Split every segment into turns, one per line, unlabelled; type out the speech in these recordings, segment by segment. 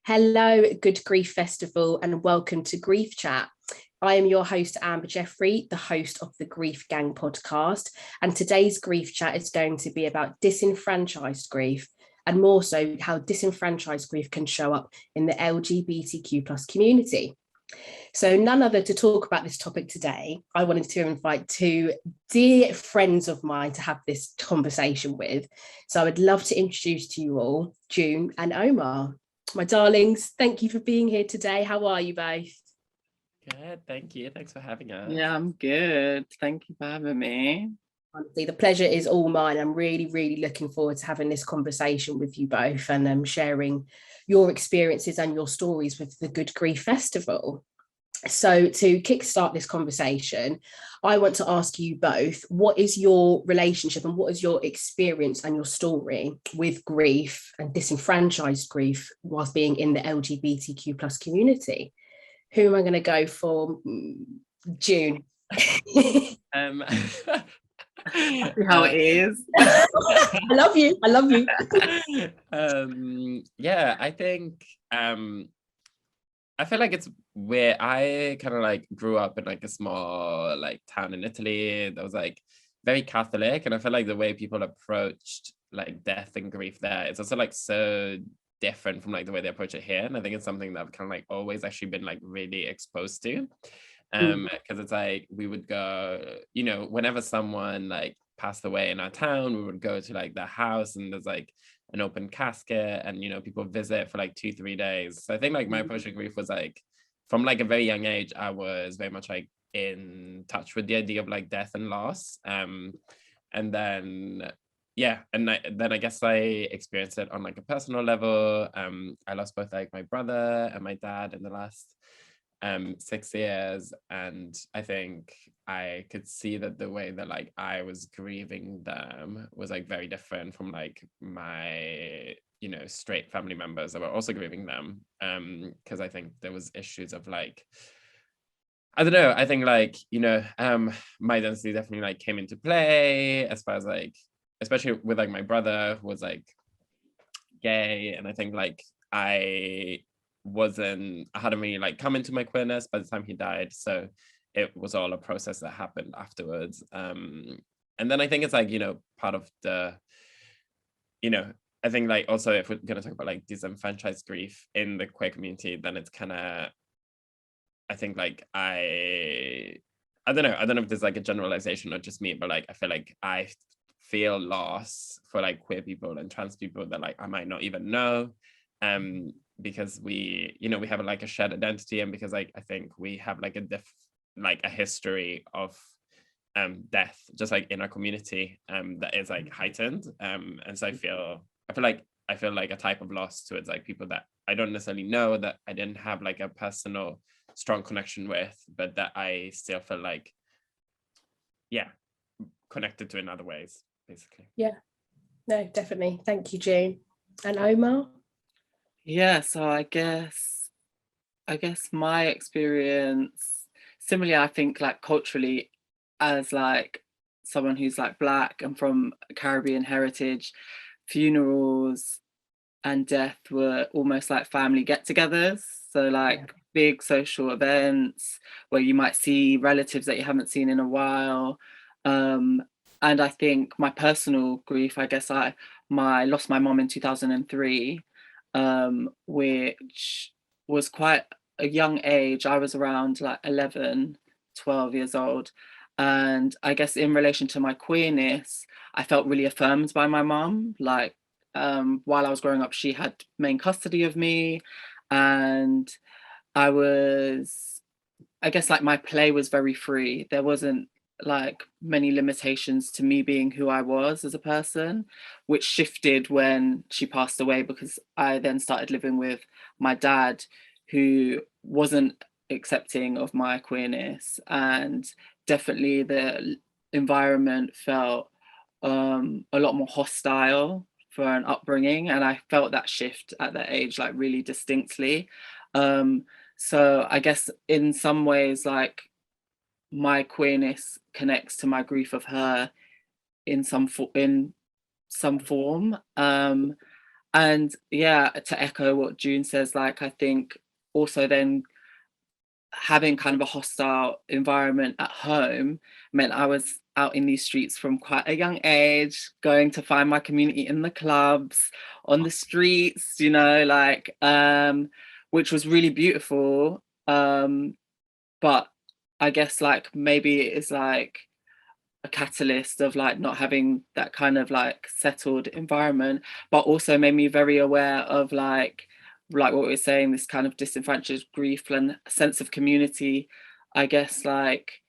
Hello, Good Grief Festival, and welcome to Grief Chat. I am your host, Amber Jeffrey, the host of the Grief Gang podcast. And today's Grief Chat is going to be about disenfranchised grief, and more so how disenfranchised grief can show up in the LGBTQ plus community. So none other to talk about this topic today, I wanted to invite two dear friends of mine to have this conversation with. So I would love to introduce to you all June and Omar. My darlings, thank you for being here today. How are you both?
Good, thank you. Thanks for having us.
Yeah, I'm good. Thank you for having me.
Honestly, the pleasure is all mine. I'm really looking forward to having this conversation with you both and sharing your experiences and your stories with the Good Grief Festival. So to kickstart this conversation, I want to ask you both, what is your relationship and what is your experience and your story with grief and disenfranchised grief whilst being in the LGBTQ plus community? Who am I going to go for? June.
See how it is.
I love you.
Yeah, I think I feel like it's where I kind of like grew up in like a small like town in Italy that was like very Catholic, and I feel like the way people approached like death and grief there, it's also like so different from like the way they approach it here. And I think it's something that I've kind of like always actually been like really exposed to. Because it's like we would go, you know, whenever someone like passed away in our town, we would go to like their house and there's like an open casket and, you know, people visit for like 2-3 days. So I think like my approach to grief was like from like a very young age, I was very much like in touch with the idea of like death and loss. And then then I guess I experienced it on like a personal level. I lost both like my brother and my dad in the last 6 years, and I think I could see that the way that like I was grieving them was like very different from like my, you know, straight family members that were also grieving them, because I think there was issues of like, I don't know, I think like, you know, my identity definitely like came into play as far as like, especially with like my brother who was like gay, and I think like I hadn't really like come into my queerness by the time he died, so it was all a process that happened afterwards. And then I think it's like, you know, part of the, you know, I think like also if we're gonna talk about like disenfranchised grief in the queer community, then it's kind of, I think like I don't know if there's like a generalization or just me, but like I feel like I feel loss for like queer people and trans people that like I might not even know, because we, you know, we have like a shared identity, and because like I think we have like a history of death just like in our community that is like heightened, and so I feel like a type of loss towards like people that I don't necessarily know, that I didn't have like a personal strong connection with, but that I still feel like connected to in other ways, basically.
Yeah, no, definitely. Thank you, June. And Omar?
Yeah, so I guess my experience, similarly, I think like culturally, as like someone who's like Black and from Caribbean heritage, funerals and death were almost like family get-togethers. So like big social events where you might see relatives that you haven't seen in a while. And I think my personal grief, I guess I lost my mom in 2003, which was quite a young age. I was around like 11, 12 years old. And I guess in relation to my queerness, I felt really affirmed by my mom. Like while I was growing up, she had main custody of me, and I guess like my play was very free. There wasn't like many limitations to me being who I was as a person, which shifted when she passed away, because I then started living with my dad, who wasn't accepting of my queerness, and definitely the environment felt a lot more hostile for an upbringing, and I felt that shift at that age like really distinctly. So I guess in some ways, like my queerness connects to my grief of her in some form. And yeah, to echo what June says, like, I think also then having kind of a hostile environment at home meant I was out in these streets from quite a young age, going to find my community in the clubs, on the streets, you know, like, which was really beautiful. But I guess like maybe it is like a catalyst of like not having that kind of like settled environment, but also made me very aware of like what we were saying, this kind of disenfranchised grief and sense of community. I guess like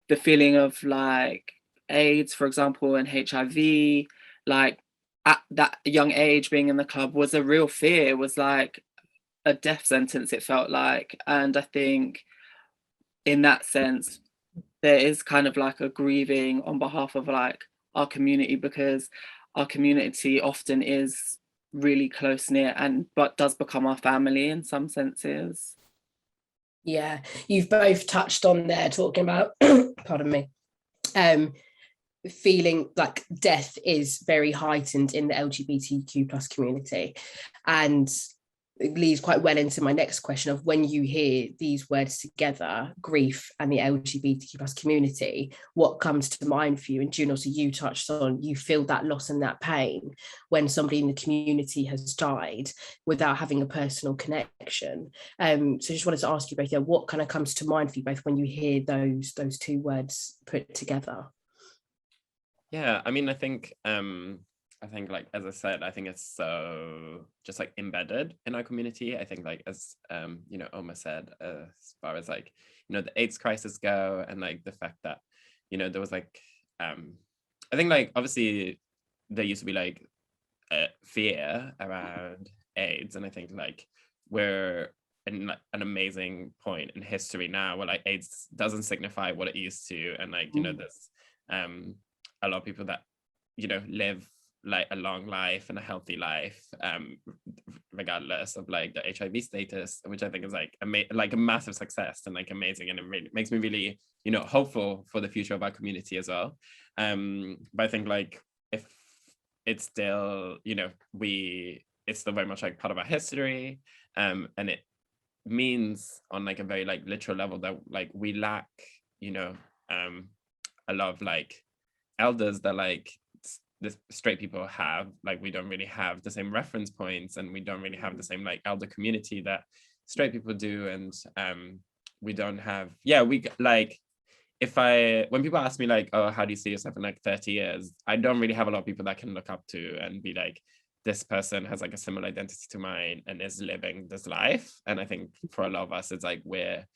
the feeling of like AIDS, for example, and HIV, like at that young age being in the club was a real fear. It was like a death sentence, it felt like. And I think in that sense, there is kind of like a grieving on behalf of like our community, because our community often is really close knit and but does become our family in some senses.
Yeah, you've both touched on there talking about, pardon me, feeling like death is very heightened in the LGBTQ plus community, and it leads quite well into my next question of, when you hear these words together, grief and the LGBTQ plus community, what comes to mind for you? And June, also you touched on, you feel that loss and that pain when somebody in the community has died without having a personal connection. So just wanted to ask you both, what kind of comes to mind for you both when you hear those two words put together?
Yeah, I mean, I think like, as I said, I think it's so just like embedded in our community. I think like, as you know, Omar said, as far as like, you know, the AIDS crisis go, and like the fact that, you know, there was like I think like obviously there used to be like fear around AIDS, and I think like we're in like an amazing point in history now where like AIDS doesn't signify what it used to, and like, you know, there's a lot of people that, you know, live like a long life and a healthy life, regardless of like the HIV status, which I think is like like a massive success and like amazing, and it really makes me really, you know, hopeful for the future of our community as well. But I think like, if it's still, you know, it's still very much like part of our history, and it means on like a very like literal level that like we lack, you know, a lot of like elders that like the straight people have. Like, we don't really have the same reference points, and we don't really have the same like elder community that straight people do. And we don't have, we like, when people ask me like, oh, how do you see yourself in like 30 years, I don't really have a lot of people that I can look up to and be like, this person has like a similar identity to mine and is living this life. And I think for a lot of us, it's like we're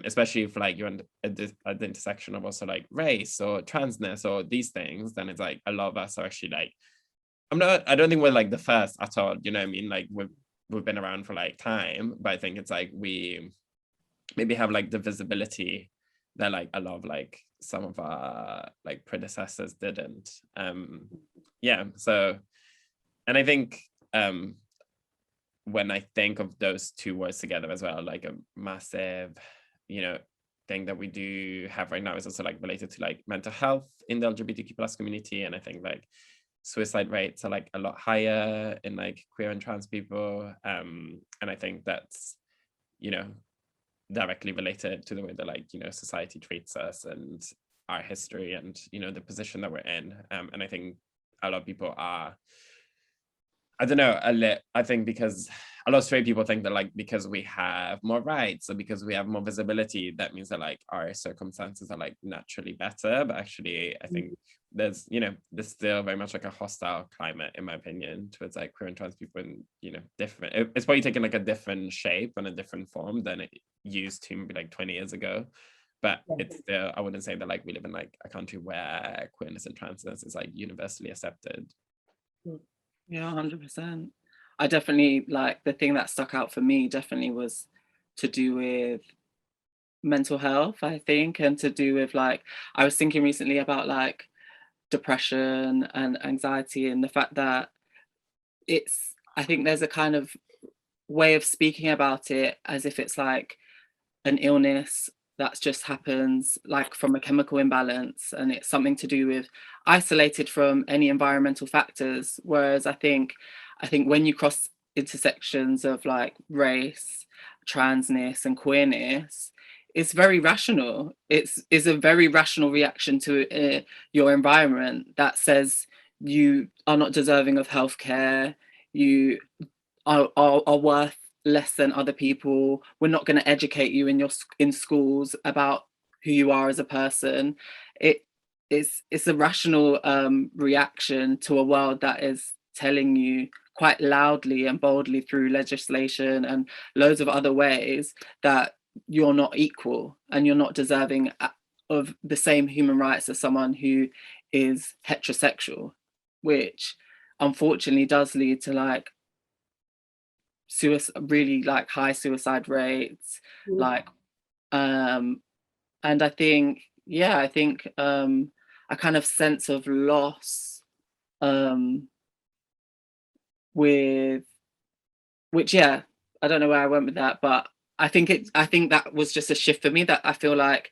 especially if like you're at the intersection of also like race or transness or these things, then it's like a lot of us are actually like, I don't think we're like the first at all, you know what I mean? Like we've been around for like time, but I think it's like we maybe have like the visibility that like a lot of like some of our like predecessors didn't. So, and I think when I think of those two words together as well, like a massive, you know, thing that we do have right now is also like related to like mental health in the LGBTQ plus community. And I think like suicide rates are like a lot higher in like queer and trans people. And I think that's, you know, directly related to the way that like, you know, society treats us and our history and, you know, the position that we're in. And I think a lot of people are, I don't know, I think because a lot of straight people think that like, because we have more rights or because we have more visibility, that means that like our circumstances are like naturally better. But actually, I think there's still very much like a hostile climate, in my opinion, towards like queer and trans people, and, you know, different. It's probably taken like a different shape and a different form than it used to maybe like 20 years ago. But it's still, I wouldn't say that like we live in like a country where queerness and transness is like universally accepted.
Yeah, 100%. I definitely, like, the thing that stuck out for me definitely was to do with mental health, I think, and to do with like, I was thinking recently about like depression and anxiety, and the fact that I think there's a kind of way of speaking about it as if it's like an illness that just happens like from a chemical imbalance, and it's something to do with isolated from any environmental factors. Whereas I think when you cross intersections of like race, transness and queerness, it's very rational. It's a very rational reaction to your environment that says you are not deserving of healthcare, you are worth less than other people. We're not going to educate you in schools about who you are as a person. It's a rational reaction to a world that is telling you quite loudly and boldly through legislation and loads of other ways that you're not equal and you're not deserving of the same human rights as someone who is heterosexual, which unfortunately does lead to like really like high suicide rates, like and I think a kind of sense of loss with which I don't know where I went with that, but I think that was just a shift for me, that I feel like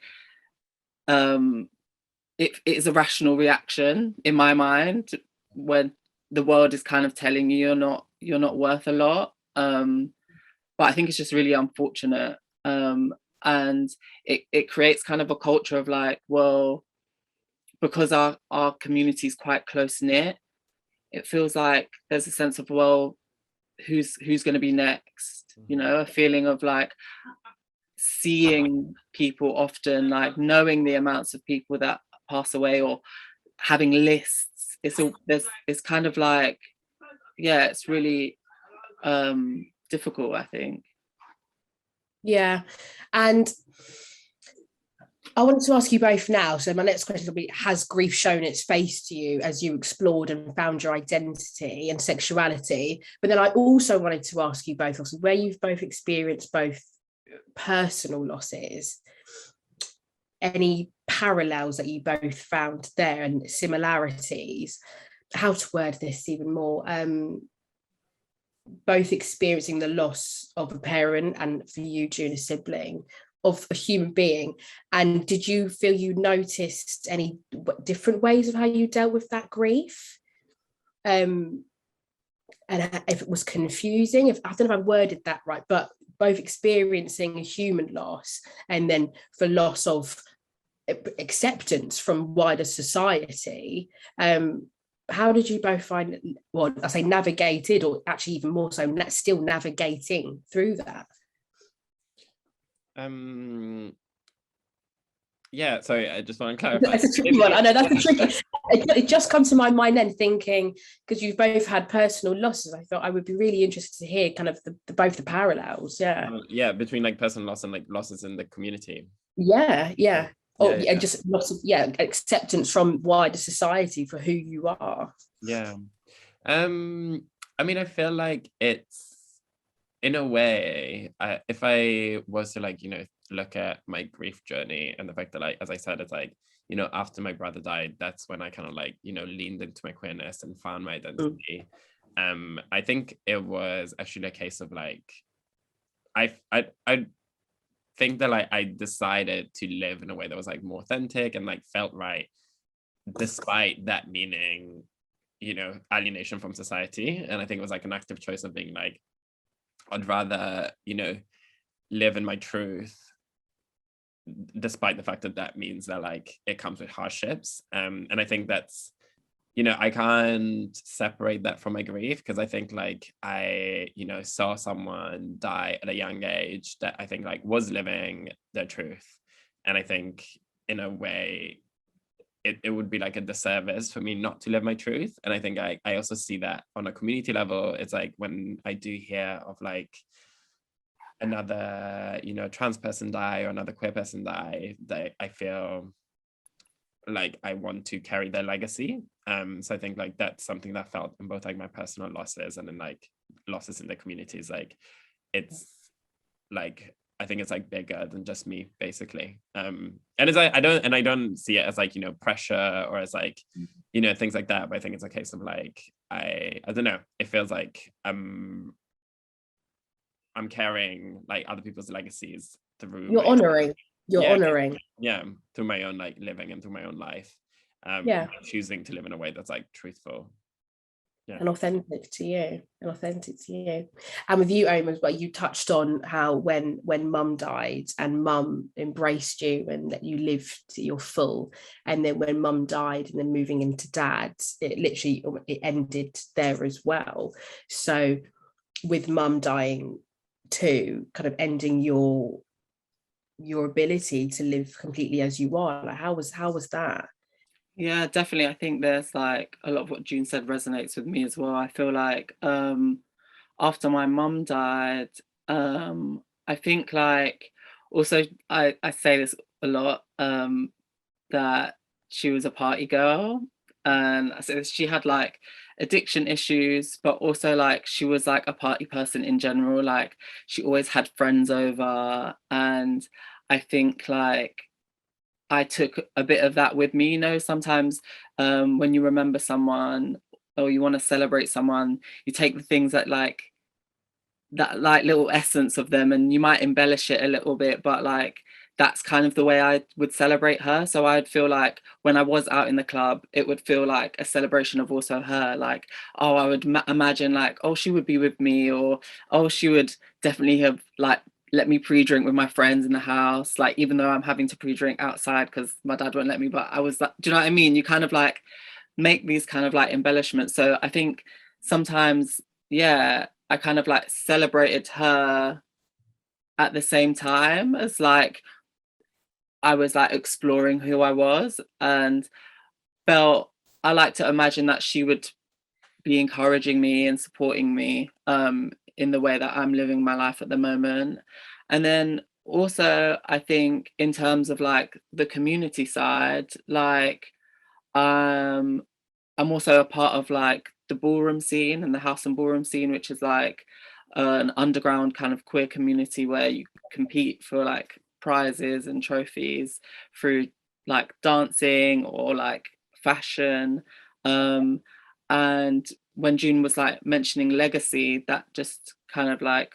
it is a rational reaction in my mind when the world is kind of telling you you're not worth a lot. But I think it's just really unfortunate. And it creates kind of a culture of like, well, because our community is quite close-knit, it feels like there's a sense of, well, who's going to be next? You know, a feeling of like seeing people often, like knowing the amounts of people that pass away or having lists. It's kind of like, yeah, it's really difficult, I think.
Yeah. And I wanted to ask you both now. So my next question will be, has grief shown its face to you as you explored and found your identity and sexuality? But then I also wanted to ask you both, also, where you've both experienced both personal losses, any parallels that you both found there and similarities, how to word this even more, both experiencing the loss of a parent and for you, June, a sibling, of a human being. And did you feel you noticed any different ways of how you dealt with that grief? And if it was confusing, I don't know if I worded that right, but both experiencing a human loss and then for loss of acceptance from wider society, how did you both find, well, I say navigated, or actually even more so, still navigating through that?
Yeah, sorry, I just want to clarify.
That's a tricky one. I know that's a tricky. It just comes to my mind then, thinking, because you've both had personal losses, I thought I would be really interested to hear kind of both the parallels. Yeah.
Between like personal loss and like losses in the community.
Yeah. Just lots of acceptance from wider society for who you are.
Yeah. I mean, I feel like it's, in a way, if I was to like, you know, look at my grief journey and the fact that, like, as I said, it's like, you know, after my brother died, that's when I kind of like, you know, leaned into my queerness and found my identity. I think it was actually a case of like, I think that like I decided to live in a way that was like more authentic and like felt right, despite that meaning, you know, alienation from society. And I think it was like an active choice of being like, I'd rather, you know, live in my truth, despite the fact that that means that like it comes with hardships. And I think that's, you know, I can't separate that from my grief, because I think like I, you know, saw someone die at a young age that I think like was living their truth. And I think in a way, it would be like a disservice for me not to live my truth. And I think I also see that on a community level. It's like when I do hear of like another, you know, trans person die or another queer person die, that I feel like I want to carry their legacy. So I think like that's something that felt in both like my personal losses and then like losses in the communities. Like it's like, I think it's like bigger than just me, basically. And it's like I don't see it as like, you know, pressure or as like, you know, things like that. But I think it's a case of like I don't know. It feels like I'm carrying like other people's legacies through.
You're honouring. you're
Yeah,
honoring.
yeah, through my own like living and through my own life,
Yeah.
choosing to live in a way that's like truthful. Yeah.
And authentic to you, and with you, Omar, as well, you touched on how when mum died and mum embraced you and let you live to your full, and then when mum died and then moving into dad, it ended there as well. So with mum dying too, kind of ending your ability to live completely as you are, like how was that?
Yeah, definitely. I think there's like a lot of what June said resonates with me as well. I feel like after my mum died, I think like also I say this a lot, that she was a party girl. And I say this, she had like addiction issues, but also like she was like a party person in general. Like she always had friends over, and I think like I took a bit of that with me, you know. Sometimes when you remember someone or you want to celebrate someone, you take the things that like little essence of them, and you might embellish it a little bit, but like that's kind of the way I would celebrate her. So I'd feel like when I was out in the club, it would feel like a celebration of also her. Like, oh, I would imagine like, oh, she would be with me, or oh, she would definitely have like let me pre-drink with my friends in the house, like even though I'm having to pre-drink outside because my dad won't let me. But I was like, do you know what I mean? You kind of like make these kind of like embellishments. So I think sometimes, yeah, I kind of like celebrated her at the same time as like I was like exploring who I was, and felt I like to imagine that she would be encouraging me and supporting me in the way that I'm living my life at the moment. And then also I think in terms of like the community side, like I'm also a part of like the ballroom scene and the House and Ballroom Scene, which is like an underground kind of queer community where you compete for like prizes and trophies through like dancing or like fashion. And when June was like mentioning legacy, that just kind of like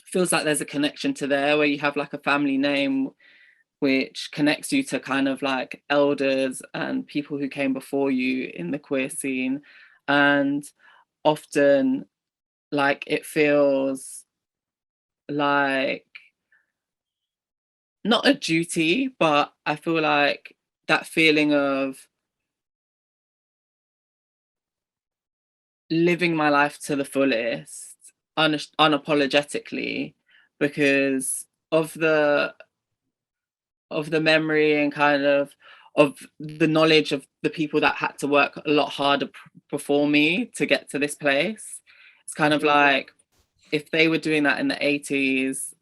feels like there's a connection to there, where you have like a family name which connects you to kind of like elders and people who came before you in the queer scene. And often like it feels like not a duty, but I feel like that feeling of living my life to the fullest, unapologetically, because of the memory and kind of the knowledge of the people that had to work a lot harder before me to get to this place. It's kind of like if they were doing that in the 80s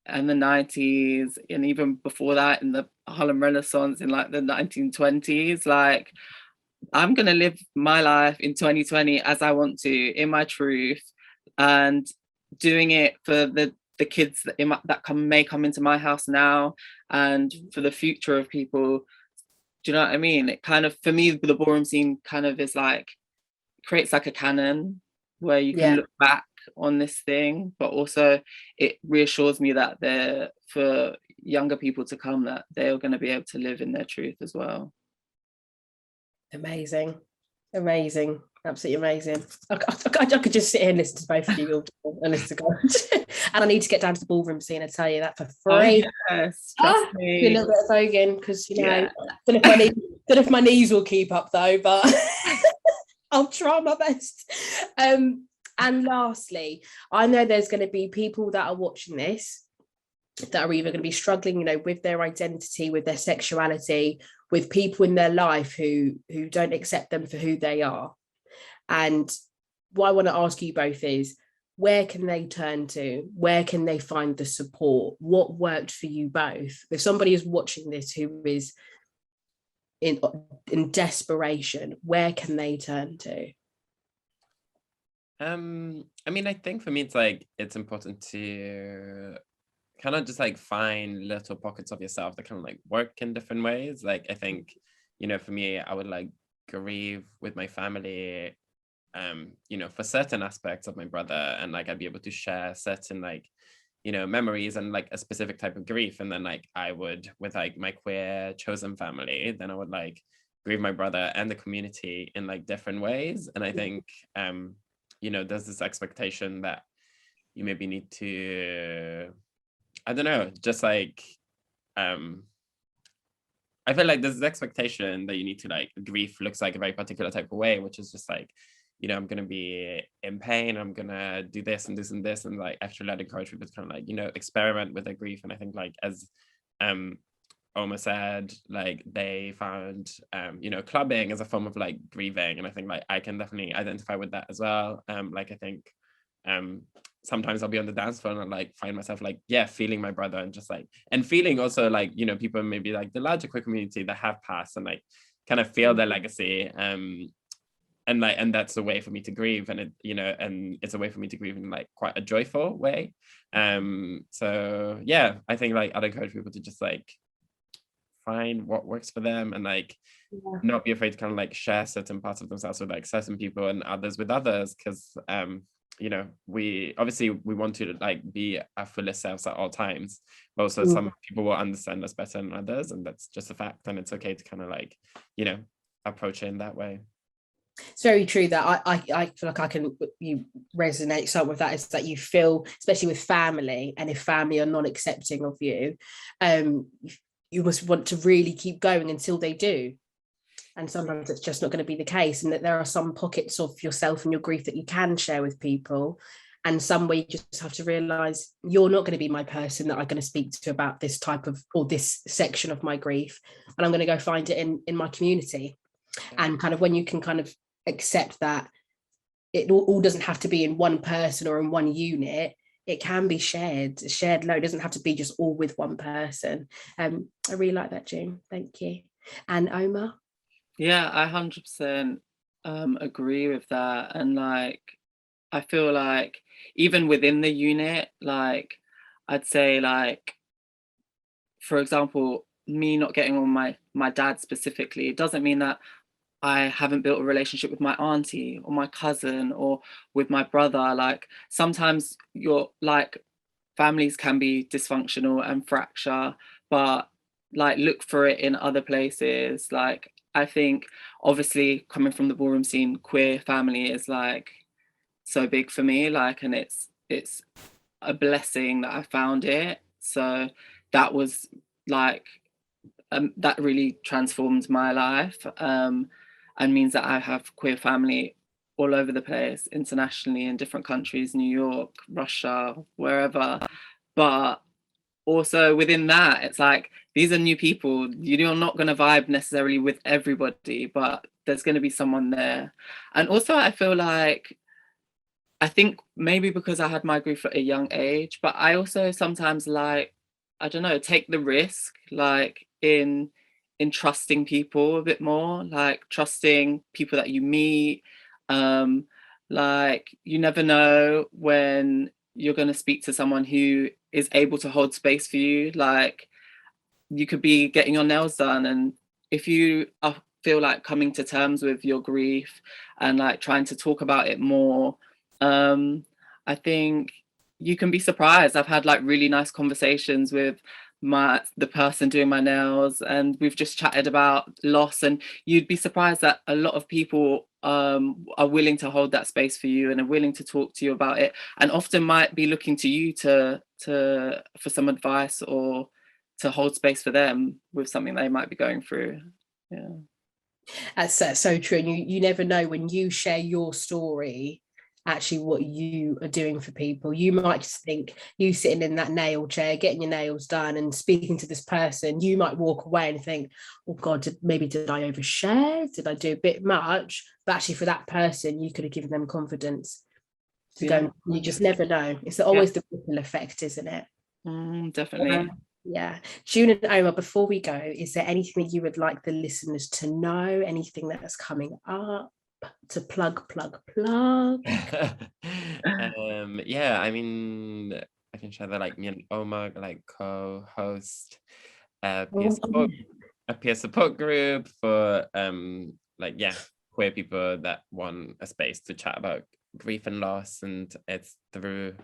and the 90s, and even before that in the Harlem Renaissance in like the 1920s, like I'm gonna live my life in 2020 as I want to, in my truth, and doing it for the kids that may come into my house now, and for the future of people. Do you know what I mean? It kind of, for me, the ballroom scene kind of is like, creates like a canon where you can look back on this thing, but also it reassures me that they're, for younger people to come, that they're going to be able to live in their truth as well.
Amazing, absolutely amazing. I could just sit here and listen to both of you and listen to God. And I need to get down to the ballroom scene, I tell you that for free.
Oh, yes, trust me.
A little bit of voguing, because you know, don't know if my knees will keep up though, but I'll try my best. And lastly, I know there's going to be people that are watching this that are either going to be struggling, you know, with their identity, with their sexuality, with people in their life who don't accept them for who they are. And what I want to ask you both is, where can they turn to? Where can they find the support? What worked for you both? If somebody is watching this who is in desperation, where can they turn to?
I mean, I think for me, it's important to kind of just like find little pockets of yourself that kind of like work in different ways. Like, I think, you know, for me, I would like grieve with my family, you know, for certain aspects of my brother, and like I'd be able to share certain like, you know, memories and like a specific type of grief. And then like I would, with like my queer chosen family, then I would like grieve my brother and the community in like different ways. And I think, you know, there's this expectation that you maybe need to, I don't know, just like, I feel like there's this expectation that you need to like, grief looks like a very particular type of way, which is just like, you know, I'm going to be in pain, I'm going to do this and this and this. And like, actually I'd encourage people to kind of like, you know, experiment with their grief. And I think like, as Omar said, like they found, you know, clubbing as a form of like grieving. And I think like, I can definitely identify with that as well. Like, I think sometimes I'll be on the dance floor and I'll like find myself like, yeah, feeling my brother and just like, and feeling also like, you know, people maybe like the larger queer community that have passed and like kind of feel their legacy. And like, and that's a way for me to grieve, and it, you know, and it's a way for me to grieve in like quite a joyful way. So yeah, I think like I'd encourage people to just like find what works for them, and like not be afraid to kind of like share certain parts of themselves with like certain people and others with others, because you know, we want to like be our fullest selves at all times, but also some people will understand us better than others, and that's just a fact, and it's okay to kind of like, you know, approach it in that way.
It's very true that I feel like you resonate some with that, is that you feel, especially with family, and if family are not accepting of you, you must want to really keep going until they do. And sometimes it's just not going to be the case, and that there are some pockets of yourself and your grief that you can share with people, and some way you just have to realize you're not going to be my person that I'm going to speak to about this type of, or this section of my grief, and I'm going to go find it in my community. And kind of when you can kind of accept that it all doesn't have to be in one person or in one unit, it can be shared load. It doesn't have to be just all with one person. I really like that, June. Thank you. And Omar?
Yeah, I 100% agree with that. And like, I feel like even within the unit, like I'd say like, for example, me not getting on my dad specifically, it doesn't mean that I haven't built a relationship with my auntie or my cousin or with my brother. Like sometimes your like families can be dysfunctional and fracture, but like look for it in other places. Like I think obviously coming from the ballroom scene, queer family is like so big for me, like, and it's a blessing that I found it. So that was like that really transformed my life, and means that I have queer family all over the place, internationally, in different countries, New York, Russia, wherever. But also within that, it's like, these are new people. You're not going to vibe necessarily with everybody, but there's going to be someone there. And also I feel like, I think maybe because I had my grief at a young age, but I also sometimes like, I don't know, take the risk, like in trusting people a bit more, like trusting people that you meet. Like you never know when you're going to speak to someone who is able to hold space for you. Like you could be getting your nails done, and if you feel like coming to terms with your grief and like trying to talk about it more, I think you can be surprised. I've had like really nice conversations with the person doing my nails, and we've just chatted about loss, and you'd be surprised that a lot of people are willing to hold that space for you and are willing to talk to you about it, and often might be looking to you for some advice or to hold space for them with something they might be going through. Yeah,
that's so true. And you never know when you share your story, actually what you are doing for people. You might just think, you sitting in that nail chair getting your nails done and speaking to this person, you might walk away and think, oh God, did I overshare? Did I do a bit much? But actually for that person, you could have given them confidence to go. You just never know. It's always the ripple effect, isn't it?
Definitely.
Yeah. June and Omar, before we go, is there anything that you would like the listeners to know? Anything that's coming up to plug?
Yeah, I mean, I can share that like me and Omar like co-host a peer support group for like, yeah, queer people that want a space to chat about grief and loss, and it's through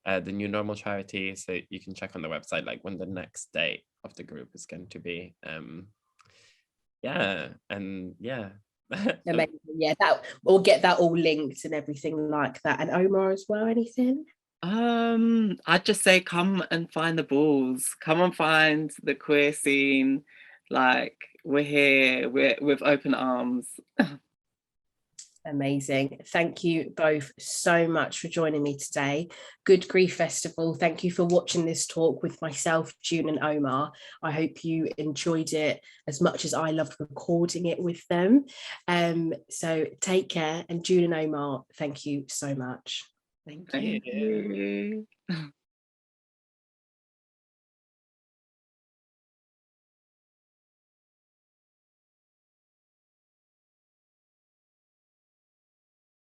the New Normal charity. So you can check on the website like when the next date of the group is going to be. Yeah, and yeah.
Amazing. Yeah, that we'll get that all linked and everything like that. And Omar as well, anything?
I'd just say come and find the balls. Come and find the queer scene. Like, we're here, we're with open arms.
Amazing. Thank you both so much for joining me today. Good Grief Festival. Thank you for watching this talk with myself, June and Omar. I hope you enjoyed it as much as I loved recording it with them. So take care, and June and Omar, thank you so much.
Thank
Thank
you.
you.